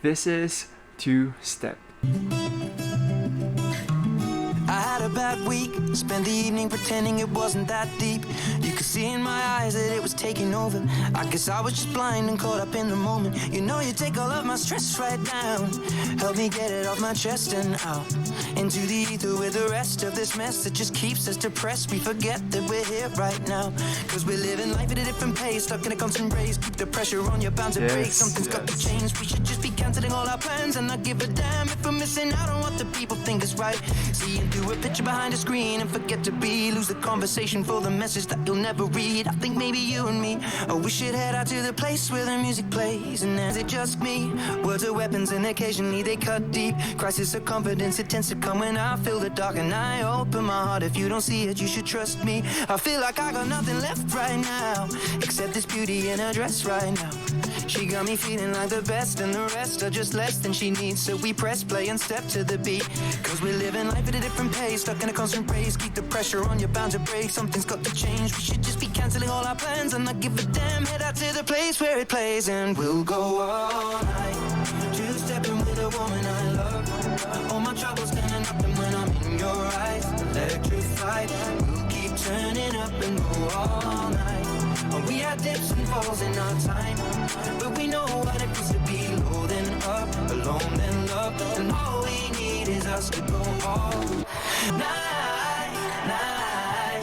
This is Two Step. I had a bad week, spent the evening pretending it wasn't that deep. You could see in my eyes that it was taking over. I guess I was just blind and caught up in the moment. You know you take all of my stress right down. Help me get it off my chest and out into the ether with the rest of this mess that just keeps us depressed. We forget that we're here right now, cause we're living life at a different pace, stuck in a constant race. Keep the pressure on, you're bound to break. Something's got to change. We should just be cancelling all our plans and not give a damn if we're missing out on what the people think is right. Seeing through a picture behind a screen and forget to be, lose the conversation for the message that you'll never read. I think maybe you and me, oh, we should head out to the place where the music plays. And is it just me? Words are weapons and occasionally they cut deep. Crisis of confidence, it tends to come when I feel the dark and I open my heart. If you don't see it, you should trust me. I feel like I got nothing left right now except this beauty in her dress right now. She got me feeling like the best and the rest are just less than she needs. So we press play and step to the beat, cause we're living life at a different pace, stuck in a constant race. Keep the pressure on, you're bound to break. Something's got to change. We should just be cancelling all our plans and not give a damn. Head out to the place where it plays and we'll go all night. Two-stepping with a woman I love. All my troubles standing up and when I'm in your eyes, electrified. We'll keep turning up and go all night. We had dips and falls in our time, but we know what it feels to be low then up, alone then loved, and all we need is us to go all night, night.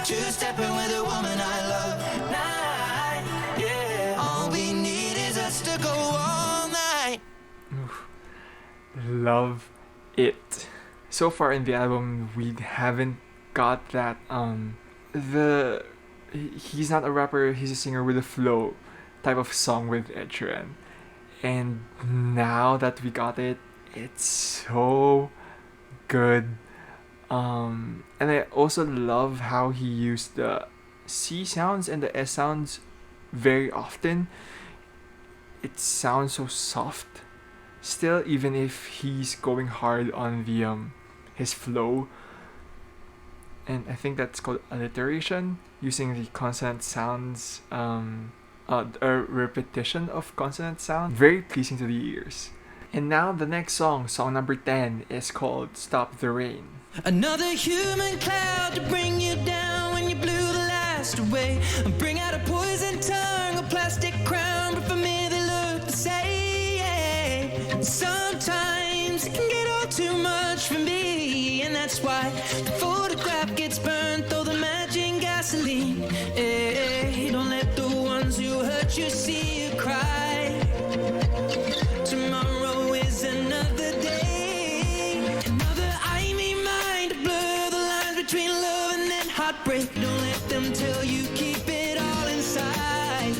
Two-stepping with a woman I love, night, yeah. All we need is us to go all night. Oof. Love it. So far in the album, we haven't got that he's not a rapper, he's a singer with a flow type of song with Ed Sheeran. And now that we got it, it's so good. And I also love how he used the C sounds and the S sounds very often. It sounds so soft still, even if he's going hard on the his flow. And I think that's called alliteration, using the consonant sounds, a repetition of consonant sound. Very pleasing to the ears. And now the next song number 10, is called Stop the Rain. Another human cloud to bring you down when you blew the last away. Bring out a poison tongue, a plastic crown, but for me they look the same. Sometimes it can get all too much for me, and that's why the photograph gets burnt, throw the match in gasoline. Hey, don't let the ones who hurt you see you cry. Tomorrow is another day, another I me mind to blur the lines between love and then heartbreak. Don't let them tell you keep it all inside.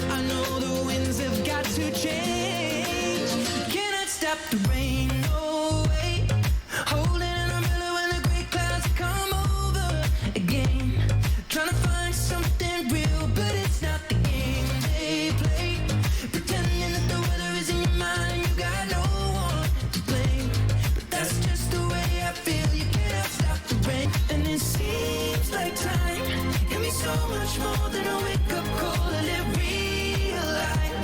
I know the winds have got to change. Cannot stop the rain, no way. Holding an umbrella when the gray clouds come over again. Trying to find something real, but it's not the game they play. Pretending that the weather is in your mind and you got no one to blame. But that's just the way I feel. You cannot stop the rain. And it seems like time can be so much more than a wake-up call. A live real life.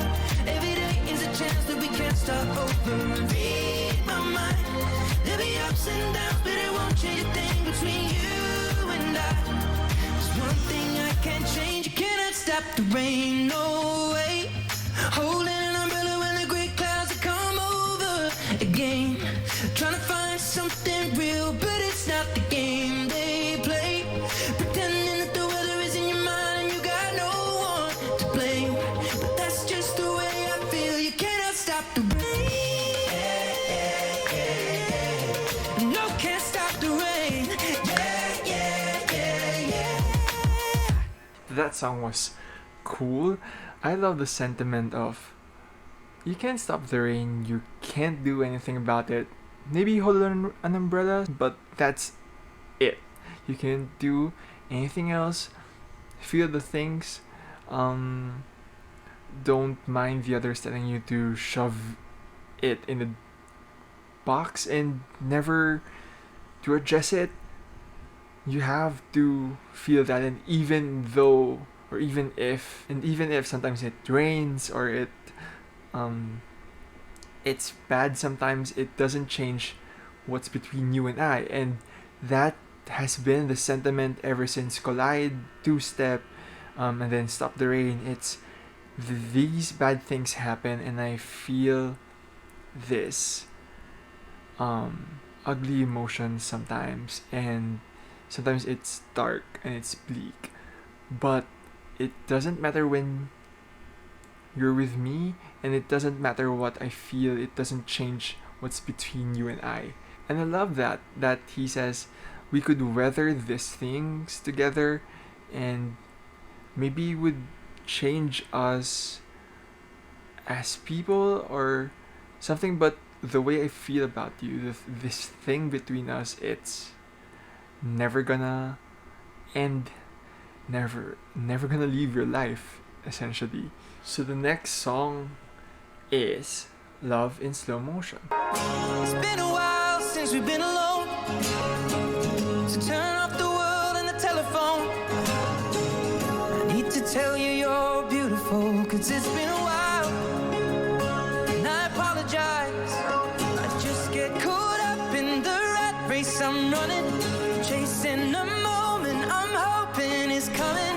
Every day is a chance that we can't start over. Read my mind. There'll be ups and downs, but it won't change a thing between you and I. There's one thing I can't change. You cannot stop the rain, no way. Holding an umbrella when the gray clouds come over again. Trying to find something real, but it's not the game they play. Pretending that the weather is in your mind and you got no one to blame. But that's just the way I feel. You cannot stop the rain. No, can't stop the rain. Yeah, yeah, yeah, yeah. That song was cool. I love the sentiment of you can't stop the rain, you can't do anything about it. Maybe hold an umbrella, but that's it. You can't do anything else. Feel the things. Don't mind the others telling you to shove it in the box and never to address it. You have to feel that, and even if sometimes it rains or it it's bad sometimes, it doesn't change what's between you and I. And that has been the sentiment ever since Collide, Two Step, and then Stop the Rain. It's these bad things happen, and I feel this ugly emotion sometimes, and sometimes it's dark and it's bleak. But it doesn't matter when you're with me, and it doesn't matter what I feel, it doesn't change what's between you and I. And I love that he says we could weather these things together, and maybe it would change us as people or something, but the way I feel about you, this thing between us, it's never gonna end, never gonna leave your life, essentially. So the next song is Love in Slow Motion. It's been a while since we've been alone, so turn off the world and the telephone. I need to tell you you're beautiful, 'cause it's been a while, and I apologize. I just get caught up in the rat race I'm running, chasing a moment I'm hoping is coming.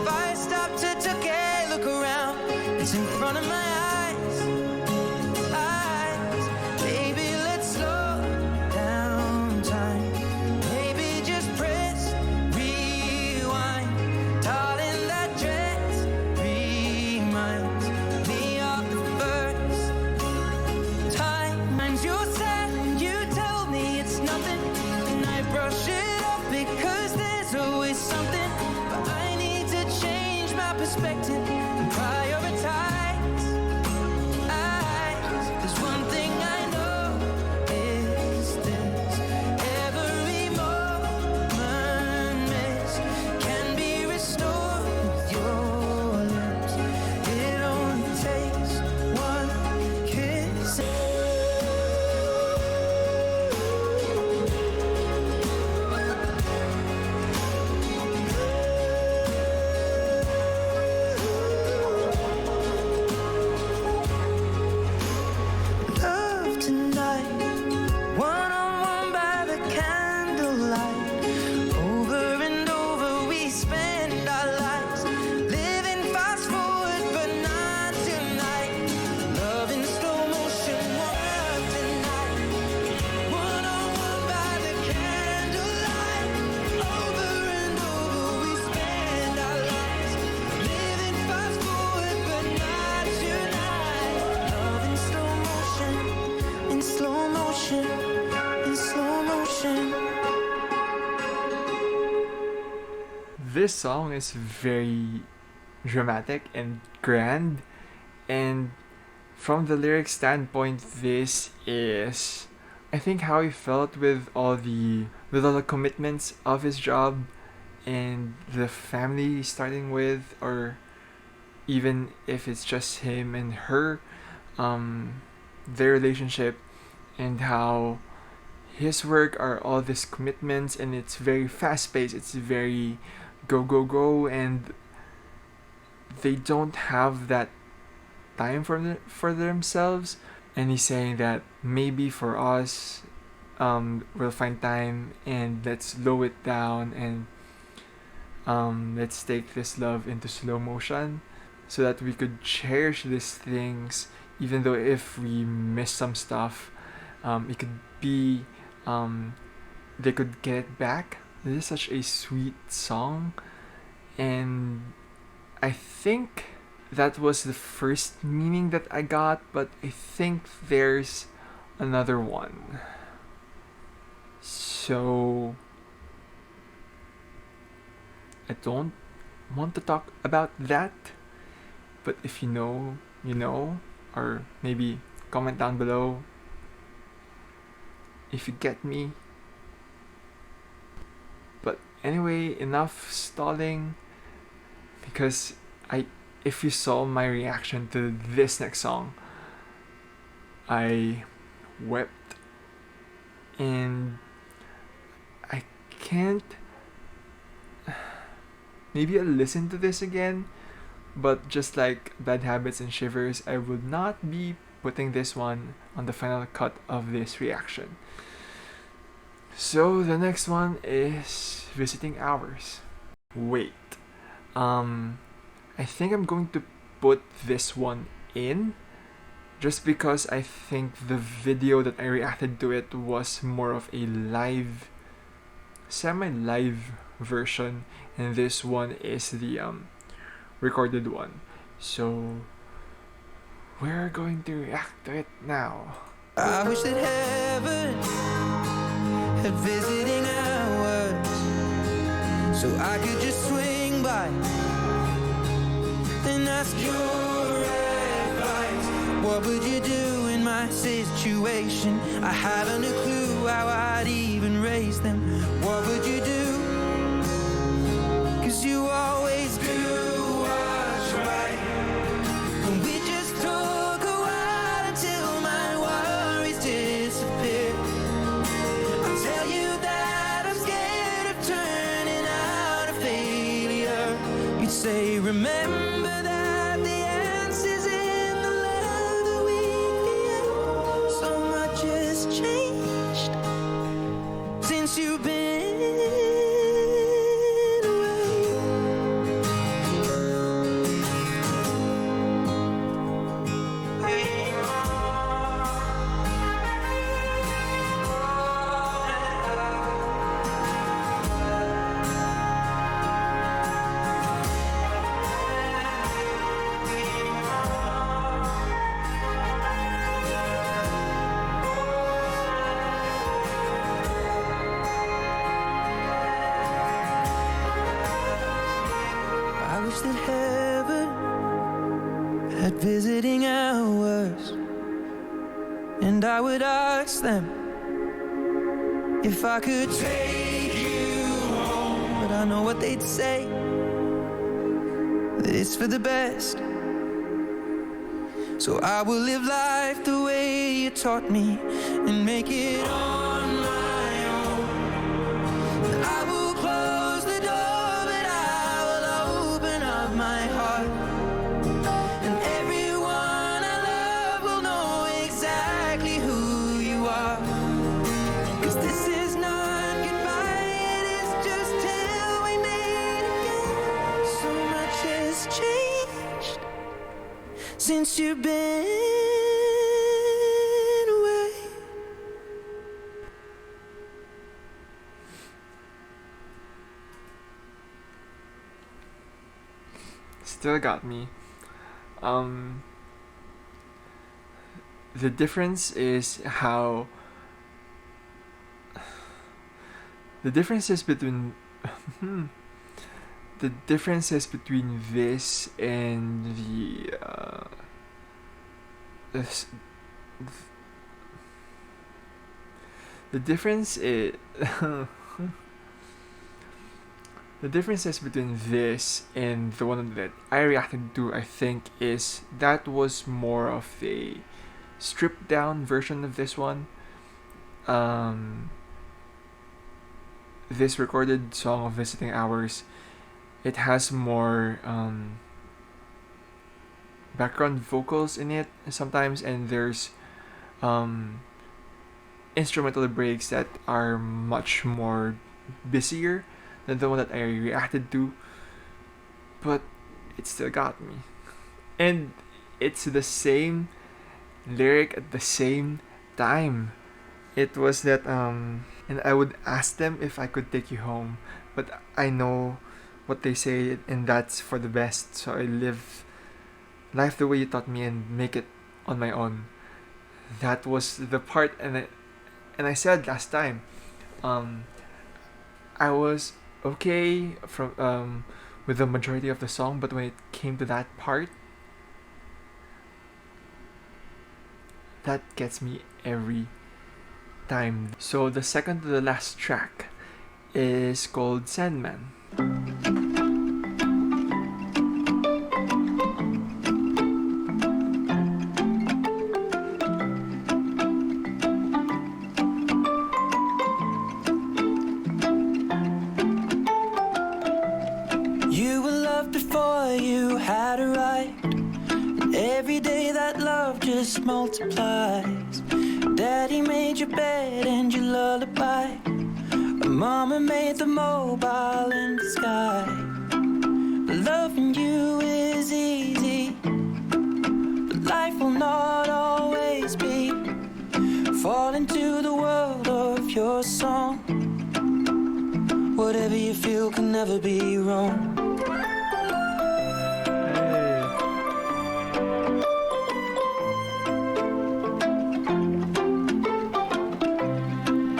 If I stop to take a look around, it's in front of my eyes. Baby, let's slow down time. Maybe just press rewind. Darling, that dress reminds me of the first time. You're sad when you tell me it's nothing, and I brush it off because there's always something. But I need to change my perspective and prioritize. There's one thing I know is this: every moment missed can be restored with your lips. It only takes one kiss. Love tonight, one-on-one by the candlelight. Over and over we spend our lives, living fast forward but not tonight. Love in slow motion, love tonight. One-on-one by the candlelight. Over and over we spend our lives, living fast forward but not tonight. Love in slow motion, in slow motion, in slow motion. This song is very dramatic and grand, and from the lyric standpoint, this is, I think, how he felt with all the commitments of his job and the family he's starting with, or even if it's just him and her, their relationship, and how his work are all these commitments, and it's very fast paced, it's very go go go, and they don't have that time for themselves. And he's saying that maybe for us, we'll find time, and let's slow it down, and let's take this love into slow motion so that we could cherish these things, even though if we miss some stuff, it could be, they could get it back. This is such a sweet song, and I think that was the first meaning that I got, but I think there's another one. So I don't want to talk about that, but if you know, you know, or maybe comment down below if you get me. But anyway, enough stalling, because if you saw my reaction to this next song, I wept, and I can't, maybe I'll listen to this again, but just like Bad Habits and Shivers, I would not be putting this one on the final cut of this reaction. So the next one is Visiting Hours. Wait. I think I'm going to put this one in just because I think the video that I reacted to it was more of a live, semi-live version, and this one is the recorded one. So we're going to react to it now. I wish that heaven had visiting hours, so I could just swing by and ask your advice. What would you do in my situation? I haven't a clue how I'd even raise them. What would you do? 'Cause you always do what's right. And we just talk a while until my worries disappear. I'll tell you that I'm scared of turning out a failure. You'd say, remember that the answer's in the love that we create. So much has changed since you've been that heaven had visiting hours, and I would ask them if I could take you home. But I know what they'd say, that it's for the best. So I will live life the way you taught me and make it on my own. I will close the door, but I will open up my heart, and everyone I love will know exactly who you are. 'Cause this is not goodbye, it is just till we meet again. So much has changed since you've been away. Still got me. The difference is how the differences between the differences between this and this, the difference is the differences between this and the one that I reacted to, I think, is that was more of a stripped down version of this one. This recorded song of Visiting Hours, it has more background vocals in it sometimes, and there's instrumental breaks that are much more busier than the one that I reacted to, but it still got me. And it's the same lyric at the same time. It was that and I would ask them if I could take you home, but I know what they say, and that's for the best, so I live life the way you taught me and make it on my own. That was the part, and I said last time, I was okay from with the majority of the song, but when it came to that part, that gets me every time. So the second to the last track is called Sandman. You were loved before you had a right. Every day way that love just multiplies. Daddy made your bed and your lullaby. Mama made the mobile in the sky. Loving you is easy, but life will not always be. Fall into the world of your song. Whatever you feel can never be wrong.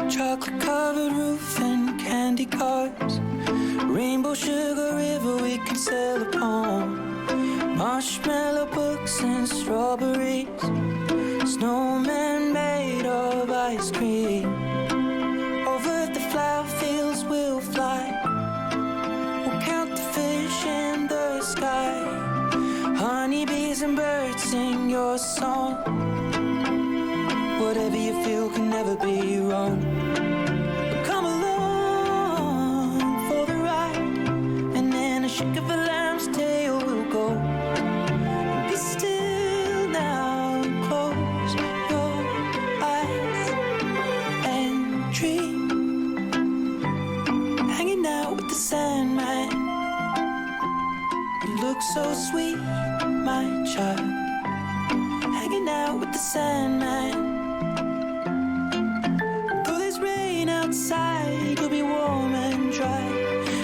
Chocolate covered roof and candy cars. Rainbow sugar river we can sail upon. Marshmallow books and strawberries. Snowman made of ice cream. Over the flower fields we'll fly. We'll count the fish in the sky. Honeybees and birds sing your song. Whatever you feel can never be wrong. Come along for the ride, and in a shake of a lamb's tail we'll go. Be still now, close your eyes and dream. Hanging out with the Sandman. You look so sweet, my child. Hanging out with the Sandman. Outside, you'll be warm and dry.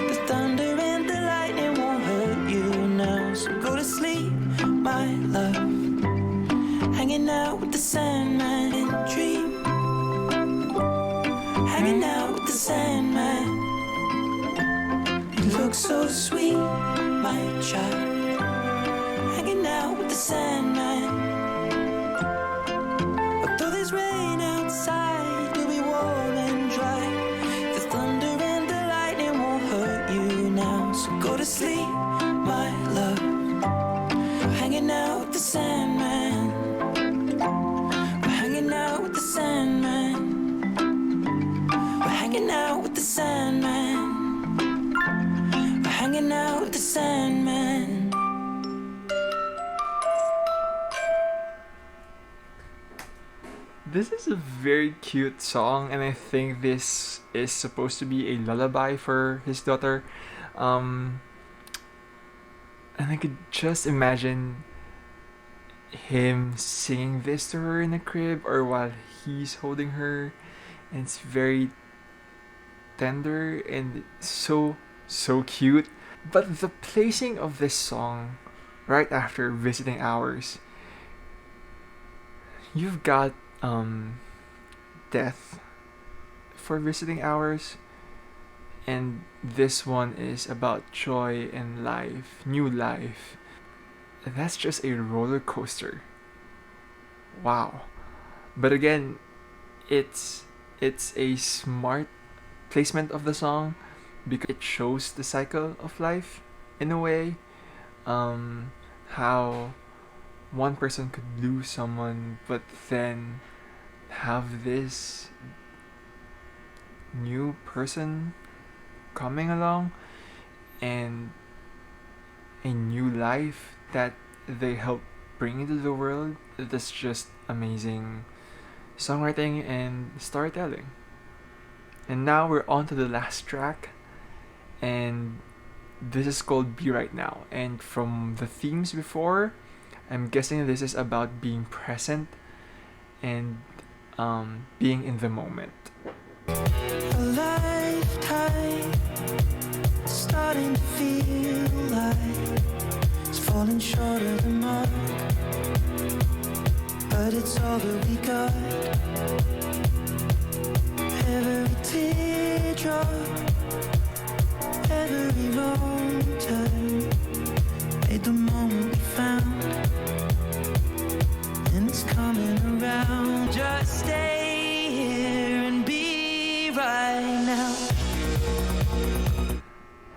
The thunder and the lightning won't hurt you now. So go to sleep, my love. Hanging out with the Sandman and dream. Hanging out with the Sandman. You look so sweet, my child. Hanging out with the Sandman. Although there's rain outside, you'll be warm and dry. The thunder and the lightning won't hurt you now. So go to sleep, my love. We're hanging out with the Sandman. We're hanging out with the Sandman. We're hanging out with the Sandman. We're hanging out with the Sandman. This is a very cute song, and I think this is supposed to be a lullaby for his daughter. And I could just imagine him singing this to her in the crib or while he's holding her. And it's very tender and so cute. But the placing of this song right after Visiting Hours, you've got death for Visiting Hours, and this one is about joy and life, new life. And that's just a roller coaster. Wow. But again, it's a smart placement of the song because it shows the cycle of life in a way. How one person could lose someone but then have this new person coming along and a new life that they help bring into the world. That's just amazing songwriting and storytelling. And now we're on to the last track, and this is called Be Right Now. And from the themes before, I'm guessing this is about being present and being in the moment. A lifetime starting to feel like it's falling short of the mark, but it's all that we got. Every teardrop, every wrong turn made the moment we found, and it's coming around. Just stay here and be right now.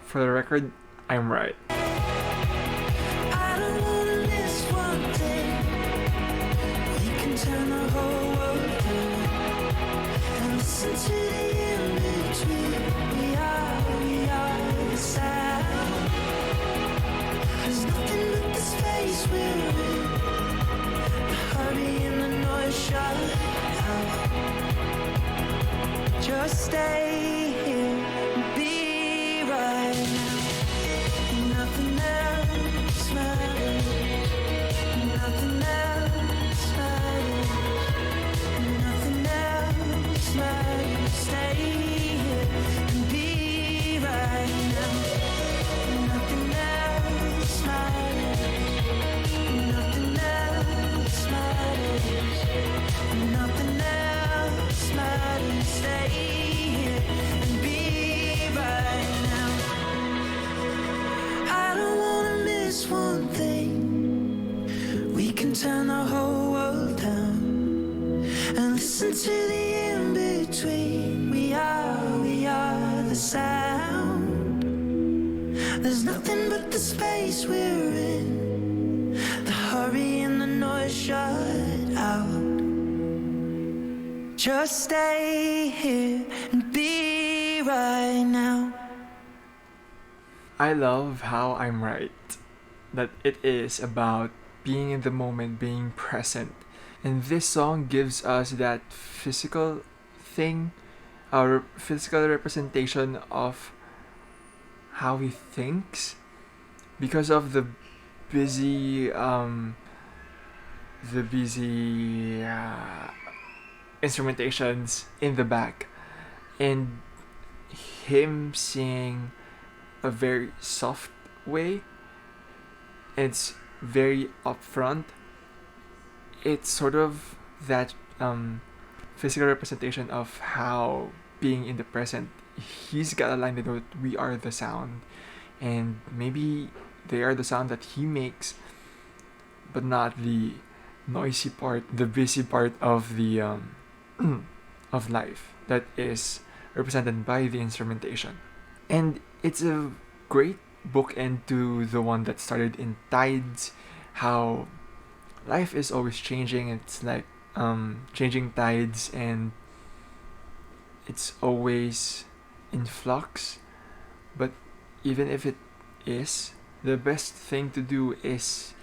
For the record, I'm right. I don't wanna miss one thing. We can turn the whole world down and listen to the in-between. We are the sound. There's nothing but the space we're in. stay here and be right now. Nothing else matters. Nothing else matters. Nothing else matters. Stay here and be right now. Nothing else matters. Nothing else matters. Nothing else matters. Stay here and be right now. I don't wanna miss one thing. We can turn the whole world down and listen to the in-between. We are the sound. There's nothing but the space we're in. The hurry and the noise shut out. Just stay here and be right now. I love how I'm right. That it is about being in the moment, being present. And this song gives us that physical thing, our physical representation of how he thinks because of busy the busy instrumentations in the back, and him singing a very soft way. It's very upfront. It's sort of that physical representation of how being in the present. He's got a line that goes, "We are the sound," and maybe they are the sound that he makes, but not the noisy part, the busy part of the of life that is represented by the instrumentation. And it's a great bookend to the one that started in Tides, how life is always changing. It's like changing tides, and it's always in flux. But even if it is, the best thing to do is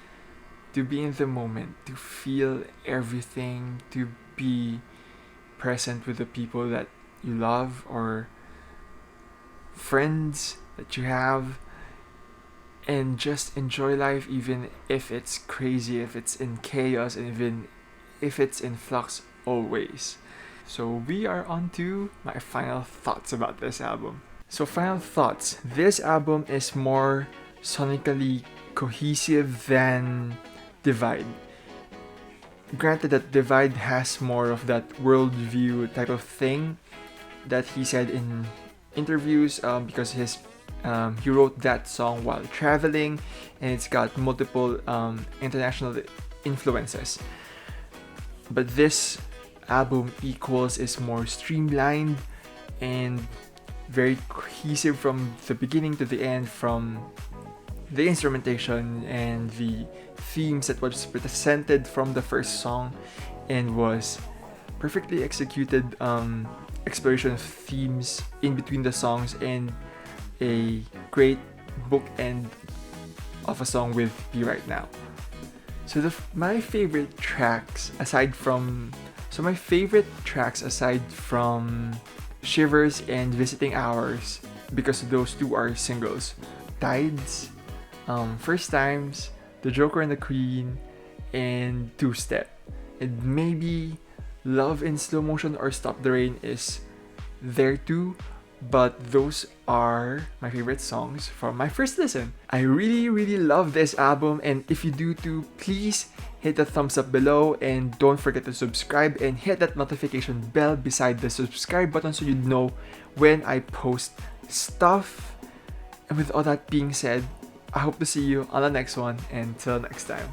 to be in the moment, to feel everything, to be present with the people that you love or friends that you have, and just enjoy life even if it's crazy, if it's in chaos, and even if it's in flux always. So we are on to my final thoughts about this album. So final thoughts. This album is more sonically cohesive than Divide. Granted that Divide has more of that worldview type of thing that he said in interviews, because he wrote that song while traveling, and it's got multiple international influences. But this album Equals is more streamlined and very cohesive from the beginning to the end, from the instrumentation and the themes that was presented from the first song, and was perfectly executed exploration of themes in between the songs, and a great bookend of a song with Be Right Now. So my favorite tracks aside from Shivers and Visiting Hours, because those two are singles, Tides, First Times, The Joker and the Queen, and Two Step. And maybe Love in Slow Motion or Stop the Rain is there too, but those are my favorite songs from my first listen. I really love this album, and if you do too, please hit the thumbs up below, and don't forget to subscribe and hit that notification bell beside the subscribe button so you know when I post stuff. And with all that being said, I hope to see you on the next one, and till next time.